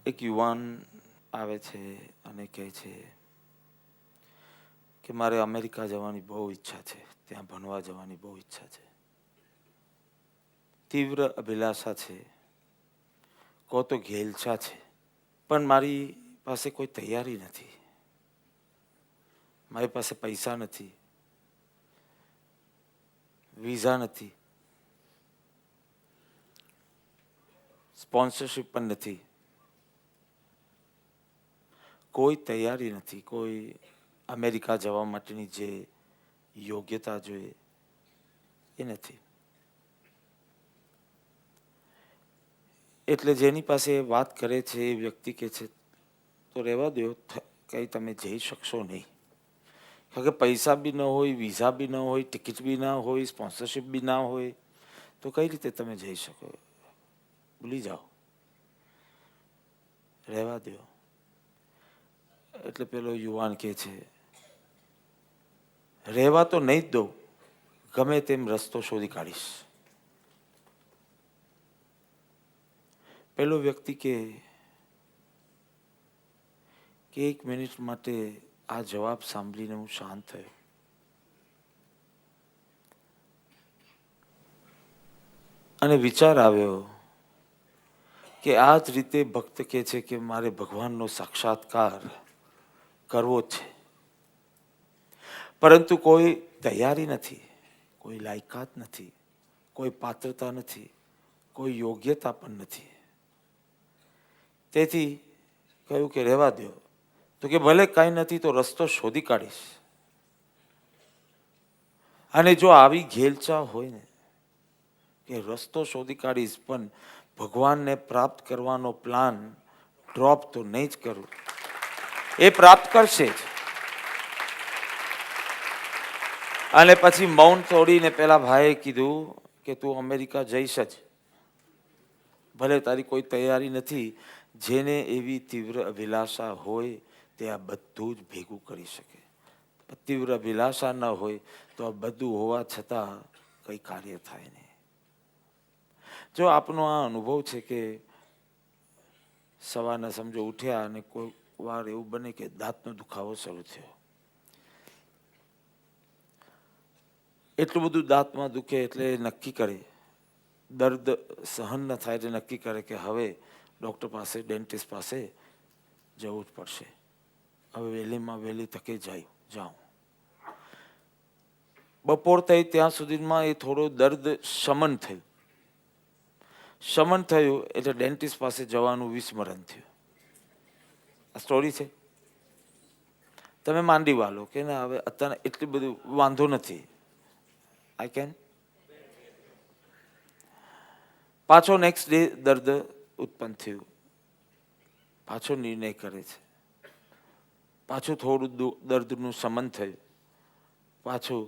એક યુવાન આવે છે અને કહે છે કે મારે અમેરિકા જવાની બહુ ઈચ્છા છે, ત્યાં ભણવા જવાની બહુ ઈચ્છા છે, તીવ્ર અભિલાષા છે, કહો તો ઘેલછા છે, પણ મારી પાસે કોઈ તૈયારી નથી, મારી પાસે પૈસા નથી, વિઝા નથી, સ્પોન્સરશિપ પણ નથી, કોઈ તૈયારી નથી, કોઈ અમેરિકા જવા માટેની જે યોગ્યતા જોઈએ એ નથી. એટલે જેની પાસે વાત કરે છે એ વ્યક્તિ કહે છે તો રહેવા દો, કંઈ તમે જઈ શકશો નહીં, કારણ કે પૈસા બી ન હોય, વિઝા બી ન હોય, ટિકિટ બી ના હોય, સ્પોન્સરશિપ બી ના હોય, તો કઈ રીતે તમે જઈ શકો? ભૂલી જાઓ, રહેવા દો. એટલે પેલો યુવાન કહે છે રહેવા તો નહીં જ દો, ગમે તેમ રસ્તો શોધી કાઢીશ. પેલો વ્યક્તિ કે એક મિનિટ માટે આ જવાબ સાંભળીને હું શાંત થયો. અને વિચાર આવ્યો કે આ જ રીતે ભક્ત કહે છે કે મારે ભગવાનનો સાક્ષાત્કાર કરવો છે, પરંતુ કોઈ તૈયારી નથી, કોઈ લાયકાત નથી, કોઈ પાત્રતા નથી, કોઈ યોગ્યતા પણ નથી. તેથી કહ્યું કે રહેવા દો. તો કે ભલે કાંઈ નથી તો રસ્તો શોધી કાઢીશ. અને જો આવી ઘેલચા હોય ને કે રસ્તો શોધી કાઢીશ, પણ ભગવાનને પ્રાપ્ત કરવાનો પ્લાન ડ્રોપ તો નહીં જ કરું, એ પ્રાપ્ત કરશે જ. અને પછી મૌન તોડીને પેલા ભાઈએ કીધું કે તું અમેરિકા જઈશ જ, ભલે તારી કોઈ તૈયારી નથી. જેને એવી તીવ્ર અભિલાષા હોય તે આ બધું જ ભેગું કરી શકે. તીવ્ર અભિલાષા ન હોય તો આ બધું હોવા છતાં કંઈ કાર્ય થાય નહીં. જો આપનો આ અનુભવ છે કે સવારના સમજો ઉઠ્યા અને કોઈ વાર એવું બને કે દાંતનો દુખાવો શરૂ થયો, એટલું બધું દાંતમાં દુખે એટલે નક્કી કરે, દર્દ સહન ન થાય એટલે નક્કી કરે કે હવે ડૉક્ટર પાસે, ડેન્ટિસ્ટ પાસે જવું જ પડશે. હવે વહેલીમાં વહેલી તકે જાઉં. બપોર થઈ ત્યાં સુધીમાં એ થોડો દર્દ શમન થયું એટલે ડેન્ટિસ્ટ પાસે જવાનું વિસ્મરણ થયું. આ સ્ટોરી છે. તમે માંડી વાલો કે ના હવે અત્યારે એટલું બધું વાંધો નથી, આઈ કેન. પાછો નેક્સ્ટ ડે દર્દ ઉત્પન્ન થયું, પાછો નિર્ણય કરે છે, પાછું થોડું દર્દનું શમન થયું, પાછું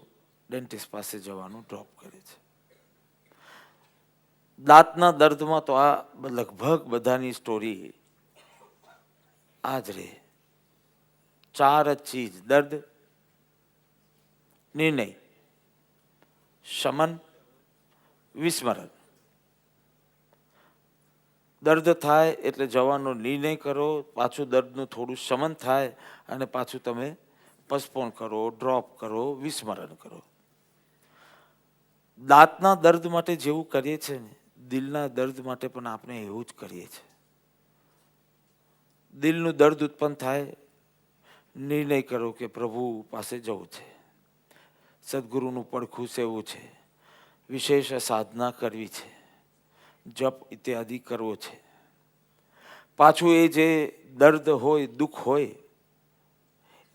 ડેન્ટિસ્ટ પાસે જવાનું ડ્રોપ કરે છે. દાંતના દર્દમાં તો આ લગભગ બધાની સ્ટોરી આ જ રહે. 4 જ ચીજ: દર્દ, નિર્ણય, શમન, વિસ્મરણ. દર્દ થાય એટલે જવાનો નિર્ણય કરો, પાછું દર્દનું થોડું શમન થાય અને પાછું તમે પોસ્ટપોન કરો, ડ્રોપ કરો, વિસ્મરણ કરો. દાંતના દર્દ માટે જેવું કરીએ છીએ ને, દિલના દર્દ માટે પણ આપણે એવું જ કરીએ છીએ. દિલનું દર્દ ઉત્પન્ન થાય, નિર્ણય કરો કે પ્રભુ પાસે જવું છે, સદગુરુનું પડખું સેવવું છે, વિશેષ સાધના કરવી છે, જપ ઇત્યાદિ કરવો છે. પાછું એ જે દર્દ હોય, દુઃખ હોય,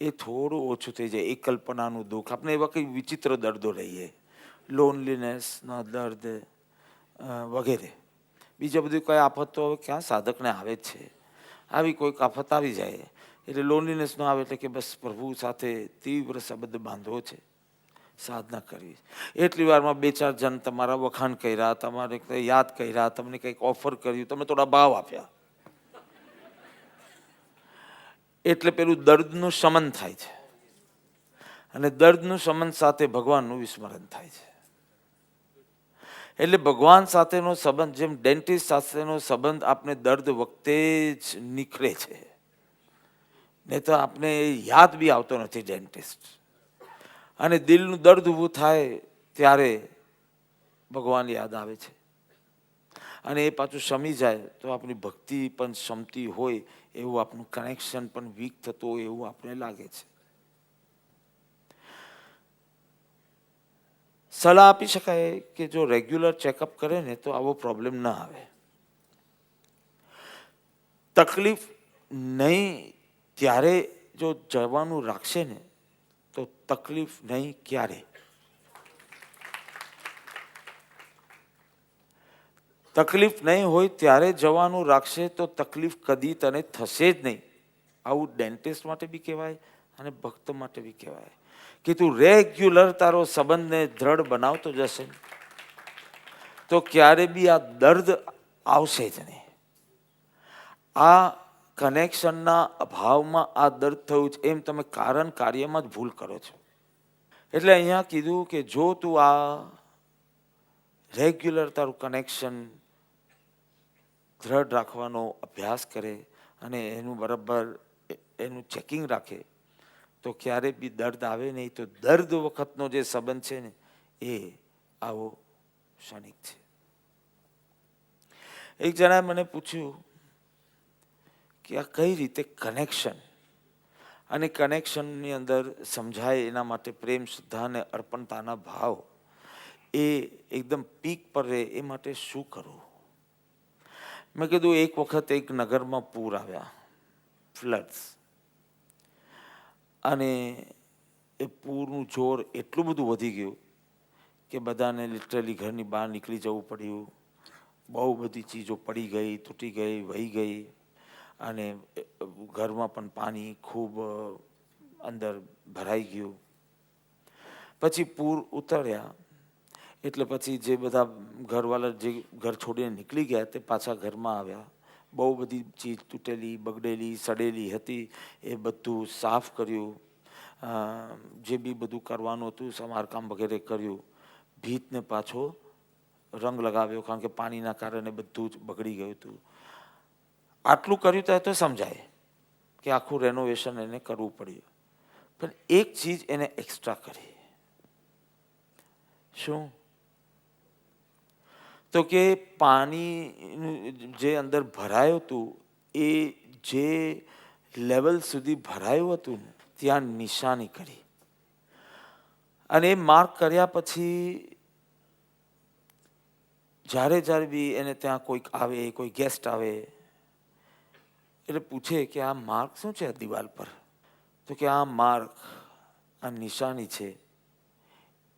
એ થોડું ઓછું થઈ જાય. એ કલ્પનાનું દુઃખ, આપણે એવા કંઈ વિચિત્ર દર્દો રહીએ, લોનલીનેસના દર્દ વગેરે. બીજા બધું કઈ આફત તો ક્યાં સાધકને આવે જ છે. આવી કોઈક આફત આવી જાય એટલે લોનલીનેસ ન આવે એટલે કે બસ પ્રભુ સાથે તીવ્ર સંબંધ બાંધવો છે, સાધના કરવી. એટલી વારમાં 2-4 જણ તમારા વખાણ કર્યા, તમારે યાદ કર્યા, તમને કંઈક ઓફર કર્યું, તમે થોડા ભાવ આપ્યા, એટલે પેલું દર્દનું શમન થાય છે. અને દર્દનું શમન સાથે ભગવાનનું વિસ્મરણ થાય છે. એટલે ભગવાન સાથેનો સંબંધ, જેમ ડેન્ટિસ્ટ સાથેનો સંબંધ આપને દર્દ વખતે જ નીકળે છે, નહીં તો આપને યાદ બી આવતો નથી ડેન્ટિસ્ટ. અને દિલનું દર્દ ઊભું થાય ત્યારે ભગવાન યાદ આવે છે. અને એ પાછું શમી જાય તો આપણી ભક્તિ પણ શમતી હોય એવું, આપણું કનેક્શન પણ વીક થતું હોય એવું આપણે લાગે છે. સલાહ આપી શકાય કે જો રેગ્યુલર ચેકઅપ કરે ને તો આવો પ્રોબ્લેમ ના આવે. તકલીફ નહીં ત્યારે જો જવાનું રાખશે ને તો તકલીફ નહીં ક્યારે. તકલીફ નહીં હોય ત્યારે જવાનું રાખશે તો તકલીફ કદી તને થશે જ નહીં. આવું ડેન્ટિસ્ટ માટે બી કહેવાય અને ભક્ત માટે બી કહેવાય કે તું રેગ્યુલર તારો સંબંધને દ્રઢ બનાવતો જશે તો ક્યારે બી આ દર્દ આવશે જ નહીં. આ કનેક્શનના અભાવમાં આ દર્દ થયું છે એમ તમે કારણ કાર્યમાં જ ભૂલ કરો છો. એટલે અહીંયા કીધું કે જો તું આ રેગ્યુલર તારું કનેક્શન દ્રઢ રાખવાનો અભ્યાસ કરે અને એનું બરાબર એનું ચેકિંગ રાખે તો ક્યારે બી દર્દ આવે નહીં. તો દર્દ વખતનો જે સંબંધ છે ને એ આવો ક્ષણિક છે. એક જણાએ મને પૂછ્યું કે આ કઈ રીતે કનેક્શન, અને કનેક્શનની અંદર સમજાય એના માટે પ્રેમ, શ્રદ્ધા અને અર્પણતાના ભાવ એ એકદમ પીક પર રહે એ માટે શું કરવું. મેં કીધું એક વખત એક નગરમાં પૂર આવ્યા, ફ્લડ્સ, અને એ પૂરનું જોર એટલું બધું વધી ગયું કે બધાને લિટરલી ઘરની બહાર નીકળી જવું પડ્યું. બહુ બધી ચીજો પડી ગઈ, તૂટી ગઈ, વહી ગઈ, અને ઘરમાં પણ પાણી ખૂબ અંદર ભરાઈ ગયું. પછી પૂર ઉતર્યા એટલે પછી જે બધા ઘરવાળા જે ઘર છોડીને નીકળી ગયા તે પાછા ઘરમાં આવ્યા. બહુ બધી ચીજ તૂટેલી, બગડેલી, સડેલી હતી એ બધું સાફ કર્યું. જે બી બધું કરવાનું હતું સમારકામ વગેરે કર્યું. ભીતને પાછો રંગ લગાવ્યો કારણ કે પાણીના કારણે બધું જ બગડી ગયું હતું. આટલું કર્યું તો સમજાય કે આખું રેનોવેશન એને કરવું પડ્યું. પણ એક ચીજ એને એક્સ્ટ્રા કરી. શું? તો કે પાણી જે અંદર ભરાયું હતું એ જે લેવલ સુધી ભરાયું હતું ને ત્યાં નિશાની કરી, અને એ માર્ક કર્યા પછી જ્યારે જ્યારે બી એને ત્યાં કોઈક આવે, કોઈ ગેસ્ટ આવે એટલે પૂછે કે આ માર્ક શું છે આ દિવાલ પર? તો કે આ માર્ક, આ નિશાની છે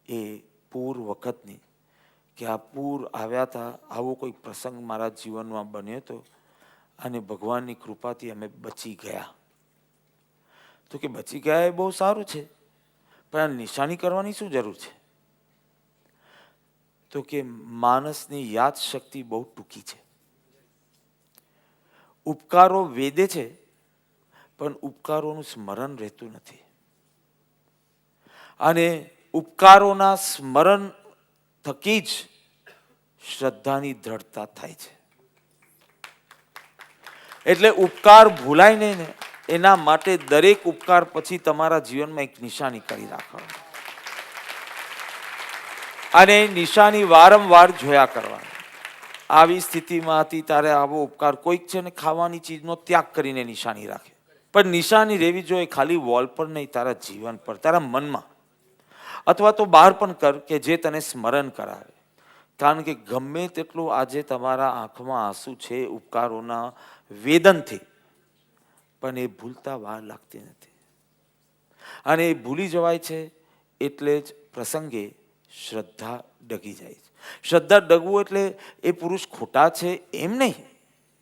એ પૂર વખતની, કે આ પૂર આવ્યા હતા, આવો કોઈ પ્રસંગ મારા જીવનમાં બન્યો હતો અને ભગવાનની કૃપાથી અમે બચી ગયા. તો કે બચી ગયા એ બહુ સારું છે, પણ આ નિશાની કરવાની શું જરૂર છે? તો કે માણસની યાદ શક્તિ બહુ ટૂંકી છે. ઉપકારો વેદે છે પણ ઉપકારોનું સ્મરણ રહેતું નથી, અને ઉપકારોના સ્મરણ થકી જ શ્રદ્ધાની દ્રઢતા થાય છે. એટલે ઉપકાર ભૂલાય નહીં ને એના માટે દરેક ઉપકાર પછી તમારા જીવનમાં એક નિશાની કરી રાખવાની, અને નિશાની વારંવાર જોયા કરવાની. આવી સ્થિતિમાં હતી ત્યારે આવો ઉપકાર, કોઈક છે ને ખાવાની ચીજનો ત્યાગ કરીને નિશાની રાખે, પણ નિશાની રહેવી જોઈએ ખાલી વોલ પર નહીં, તારા જીવન પર, તારા મનમાં, અથવા તો બહાર પણ કર કે જે તને સ્મરણ કરાવે. કારણ કે ગમે તેટલું આજે તમારા આંખમાં આંસુ છે ઉપકારોના વેદનથી, પણ એ ભૂલતા વાર લાગતી નથી, અને એ ભૂલી જવાય છે એટલે જ પ્રસંગે શ્રદ્ધા ડગી જાય છે. શ્રદ્ધા ડગવું એટલે એ પુરુષ ખોટા છે એમ નહીં,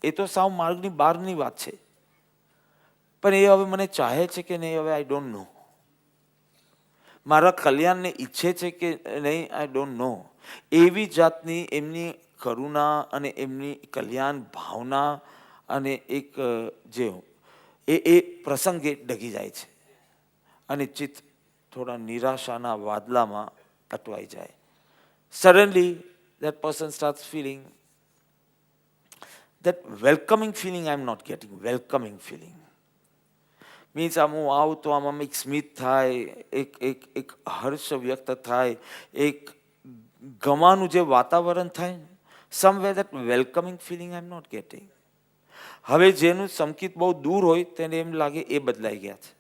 એ તો સાવ માર્ગની બહારની વાત છે. પણ એ હવે મને ચાહે છે કે નહીં હવે આઈ ડોન્ટ નો, મારા કલ્યાણને ઈચ્છે છે કે નહીં આઈ ડોન્ટ નો. એવી જાતની એમની કરુણા અને એમની કલ્યાણ ભાવના અને એક જે એ પ્રસંગે ડગી જાય છે, અને ચિત્ત થોડા નિરાશાના વાદલામાં અટવાઈ જાય. Suddenly that person starts feeling that welcoming feeling I'm not getting. Welcoming feeling means આમ હું આવું તો આમાં એક સ્મિત થાય, એક હર્ષ વ્યક્ત થાય, એક ગમાનું જે વાતાવરણ થાય, somewhere that welcoming feeling I'm not getting. હવે જેનું સંકેત બહુ દૂર હોય તેને એમ લાગે એ બદલાઈ ગયા છે,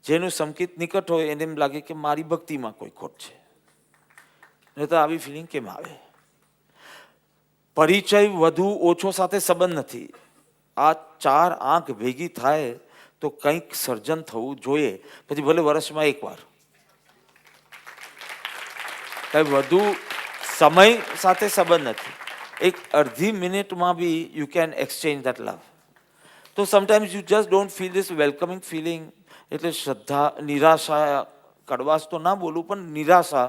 જેનું સંકેત નિકટ હોય એને એમ લાગે કે મારી ભક્તિમાં કોઈ ખોટ છે. નહીં તો આવી ફિલિંગ કેમ આવે? પરિચય વધુ ઓછો સાથે સંબંધ નથી. આ ચાર આંખ ભેગી થાય તો કંઈક સર્જન થવું જોઈએ, પછી ભલે વર્ષમાં એકવાર. કઈ વધુ સમય સાથે સંબંધ નથી. એક અડધી મિનિટમાં be you can exchange that love. તો sometimes you just don't feel this welcoming feeling. એટલે શ્રદ્ધા, નિરાશા, કડવાશ તો ના બોલું પણ નિરાશા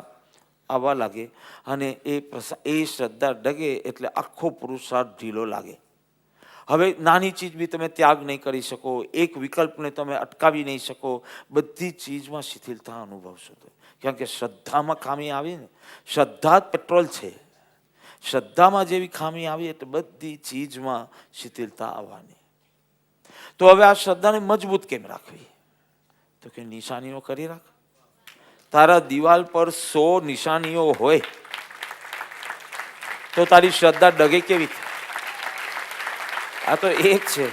આવવા લાગે, અને એ શ્રદ્ધા ડગે એટલે આખો પુરુષાર્થ ઢીલો લાગે. હવે નાની ચીજ બી તમે ત્યાગ નહીં કરી શકો, એક વિકલ્પને તમે અટકાવી નહીં શકો, બધી ચીજમાં શિથિલતા અનુભવશો. કારણ કે શ્રદ્ધામાં ખામી આવી ને, શ્રદ્ધા જ પેટ્રોલ છે. શ્રદ્ધામાં જેવી ખામી આવી એટલે બધી ચીજમાં શિથિલતા આવવાની. તો હવે આ શ્રદ્ધાને મજબૂત કેમ રાખવી? તો કે નિશાનીઓ કરી રાખ. તારા દિવાલ પર 100 નિશાનીઓ હોય તો તારી શ્રદ્ધા ડગે કેવી થાય? આ તો એક છે,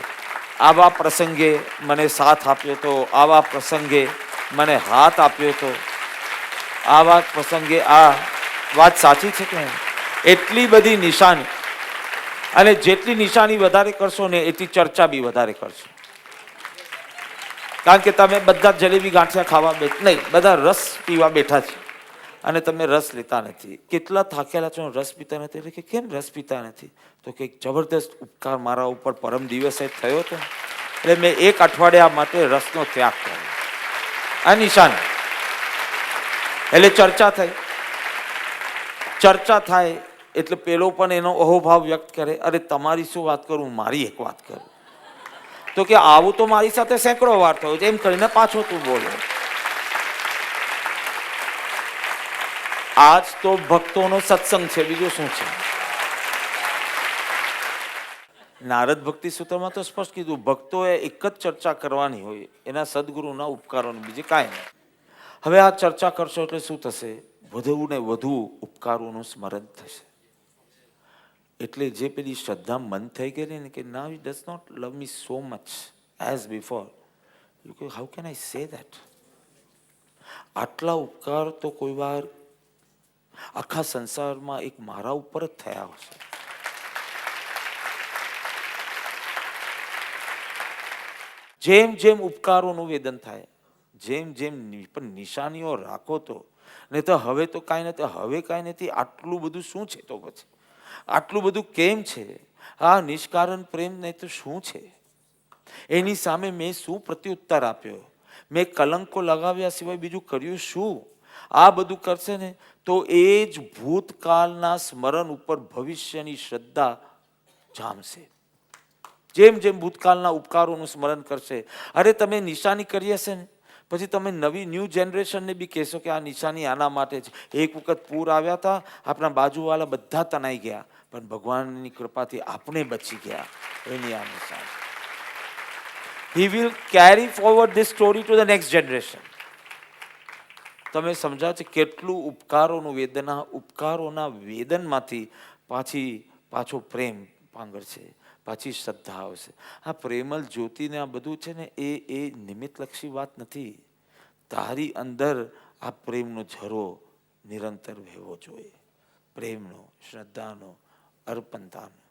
આવા પ્રસંગે મને સાથ આપ્યો તો, આવા પ્રસંગે મને હાથ આપ્યો તો, આવા પ્રસંગે આ વાત સાચી છે કે એટલી બધી નિશાની, અને જેટલી નિશાની વધારે કરશો ને એટલી ચર્ચા બી વધારે કરશો. કારણ કે તમે બધા જલેબી ગાંઠિયા ખાવા નહીં, બધા રસ પીવા બેઠા છે અને તમે રસ લેતા નથી. કેટલા થાકેલા છો, રસ પીતા નથી. એટલે કે કેમ રસ પીતા નથી? તો કે જબરદસ્ત ઉપકાર મારા ઉપર પરમ દિવસે થયો હતો, એટલે મેં 1 અઠવાડિયા માટે રસનો ત્યાગ કર્યો. આ નિશાન. એટલે ચર્ચા થઈ. ચર્ચા થાય એટલે પેલો પણ એનો અહોભાવ વ્યક્ત કરે, અરે તમારી શું વાત કરું, મારી એક વાત કરું. તો કે આવું તો મારી સાથે સેંકડો વાર થયો, એમ કરીને પાછો તું બોલો. આજ તો ભક્તોનો સત્સંગ છે, બીજું શું છે? નારદ ભક્તિ સૂત્રમાં તો સ્પષ્ટ કીધું, ભક્તોએ એક જ ચર્ચા કરવાની હોય, એના સદગુરુના ઉપકારોની, બીજી કાંઈ નહીં. હવે આ ચર્ચા કરશો એટલે શું થશે? વધુ ને વધુ ઉપકારોનું સ્મરણ થશે. એટલે જે પેલી શ્રદ્ધા મન થઈ ગઈ ને કે now he does not love me so much as before. You go, how can I say that? આટલા ઉપકાર તો કોઈ વાર આખા સંસારમાં એક મારા ઉપર જ થયા હશે. જેમ જેમ ઉપકારોનું વેદન થાય, જેમ જેમ પણ નિશાનીઓ રાખો તો, નહીં તો હવે તો કાંઈ નથી. હવે કાંઈ નથી. આટલું બધું શું છે? તો પછી આટલું બધું કેમ છે? આ નિષ્કારણ પ્રેમ નહીં તો શું છે? એની સામે મેં શું પ્રત્યુત્તર આપ્યો? મેં કલંકો લગાવ્યા સિવાય બીજું કર્યું શું? આ બધું કરશે ને તો એ જ ભૂતકાળના સ્મરણ ઉપર ભવિષ્યની શ્રદ્ધા જામશે. જેમ જેમ ભૂતકાળના ઉપકારોનું સ્મરણ કરશે, અરે તમે નિશાની કરી હશે ને, પછી તમે નવી ન્યૂ જનરેશનને બી કહેશો કે આ નિશાની આના માટે છે. એક વખત પૂર આવ્યા હતા, આપણા બાજુવાળા બધા તણાઈ ગયા, પણ ભગવાનની કૃપાથી આપણે બચી ગયા. એની આ નિશાની. He will carry forward this story to the next generation. તમે સમજાવ છે કેટલું ઉપકારોનું વેદના, ઉપકારોના વેદનમાંથી પાછો પ્રેમ પાંગરશે, પાછી શ્રદ્ધા આવશે. આ પ્રેમલ જ્યોતિને આ બધું છે ને એ નિમિત્તલક્ષી વાત નથી. તારી અંદર આ પ્રેમનો ઝરો નિરંતર વહેવો જોઈએ. પ્રેમનો, શ્રદ્ધાનો, અર્પણતાનો.